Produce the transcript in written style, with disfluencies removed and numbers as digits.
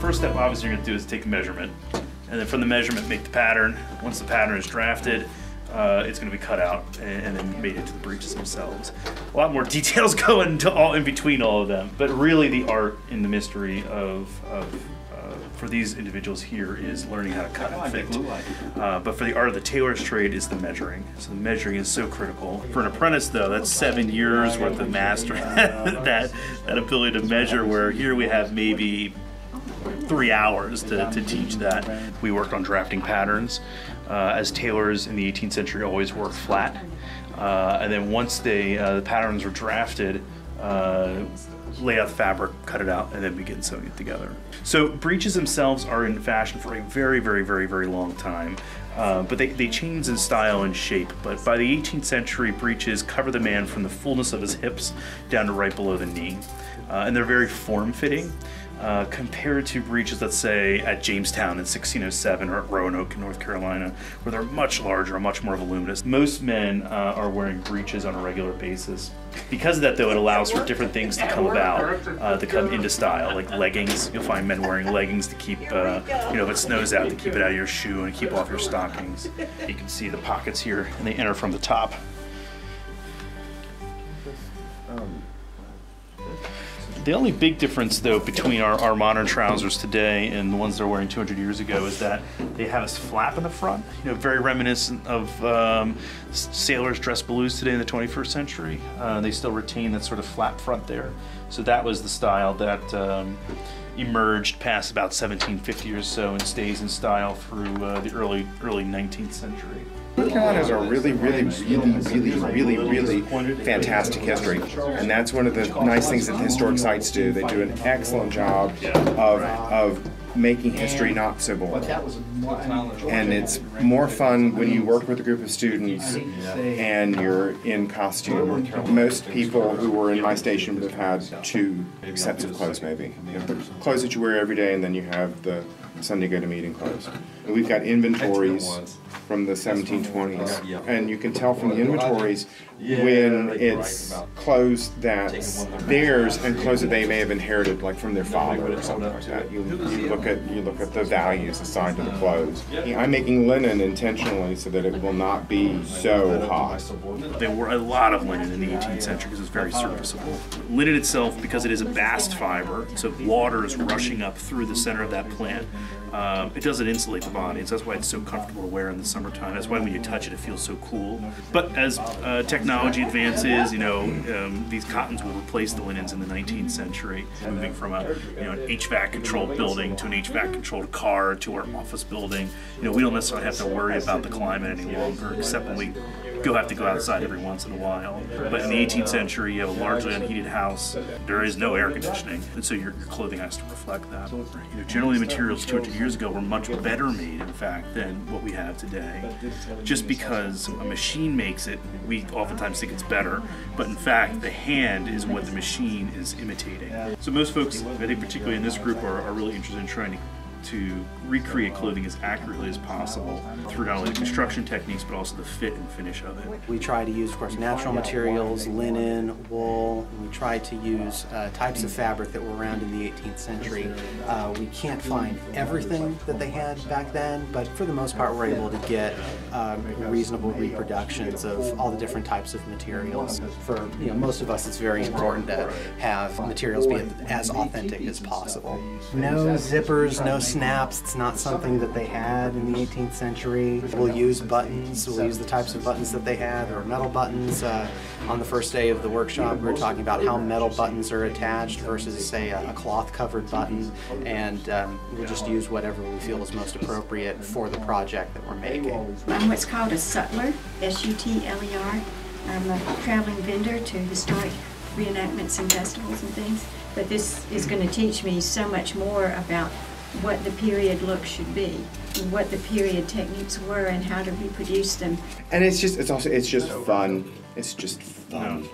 first step obviously you're going to do is take a measurement, and then from the measurement make the pattern. Once the pattern is drafted, it's going to be cut out and then made into the breeches themselves. A lot more details go into in between all of them, but really the art and the mystery for these individuals here is learning how to cut and fit. But for the art of the tailor's trade is the measuring. So the measuring is so critical. For an apprentice though, that's 7 years worth of mastery, that ability to measure, where here we have maybe 3 hours to teach that. We worked on drafting patterns. As tailors in the 18th century always worked flat. And then once the patterns were drafted, lay out the fabric, cut it out, and then begin sewing it together. So breeches themselves are in fashion for a very, very, very, very long time. But they change in style and shape. But by the 18th century, breeches cover the man from the fullness of his hips down to right below the knee. And they're very form-fitting. Compared to breeches, let's say, at Jamestown in 1607 or at Roanoke in North Carolina, where they're much larger and much more voluminous. Most men are wearing breeches on a regular basis. Because of that, though, it allows for different things to come about, to come into style, like leggings. You'll find men wearing leggings to keep, if it snows out, to keep it out of your shoe and keep off your stockings. You can see the pockets here, and they enter from the top. The only big difference, though, between our modern trousers today and the ones they're wearing 200 years ago is that they have this flap in the front, very reminiscent of sailors' dress blues today in the 21st century. They still retain that sort of flap front there. So that was the style that emerged past about 1750 or so and stays in style through the early 19th century. North Carolina has a really fantastic history, and that's one of the nice things that the historic sites do. They do an excellent job of making history not so boring. And it's more fun when you work with a group of students and you're in costume. Most people who were in my station would have had 2 sets of clothes maybe. You have the clothes that you wear every day, and then you have the Sunday go to meeting clothes. And we've got inventories from the 1720s, and you can tell from the inventories when it's clothes that's theirs and clothes that they may have inherited, like from their father or something like that. You look at the values assigned to the clothes. I'm making linen intentionally so that it will not be so hot. There were a lot of linen in the 18th century because it's very serviceable. Linen itself, because it is a bast fiber, so water is rushing up through the center of that plant. It doesn't insulate the body, so that's why it's so comfortable to wear in the summertime. That's why when you touch it, it feels so cool. But as technology advances, these cottons will replace the linens in the 19th century, moving from an HVAC-controlled building to an HVAC-controlled car to our office building. We don't necessarily have to worry about the climate any longer, except when we have to go outside every once in a while. But in the 18th century, you have a largely unheated house. There is no air conditioning, and so your clothing has to reflect that. Generally, the materials 200 years ago were much better made, in fact, than what we have today. Just because a machine makes it, we oftentimes think it's better, but in fact, the hand is what the machine is imitating. So most folks, I think particularly in this group, are really interested in trying to recreate clothing as accurately as possible through not only the construction techniques but also the fit and finish of it. We try to use, of course, natural materials, linen, wool. We try to use types of fabric that were around in the 18th century. We can't find everything that they had back then, but for the most part we're able to get reasonable reproductions of all the different types of materials. For most of us, it's very important to have materials be as authentic as possible. No zippers, no snaps. It's not something that they had in the 18th century. We'll use buttons. We'll use the types of buttons that they had, or metal buttons. On the first day of the workshop, we were talking about how metal buttons are attached versus, say, a cloth-covered button, and we'll just use whatever we feel is most appropriate for the project that we're making. I'm what's called a sutler, S-U-T-L-E-R. I'm a traveling vendor to historic reenactments and festivals and things, but this is going to teach me so much more about what the period look should be, and what the period techniques were, and how to reproduce them. And it's just fun. It's just fun.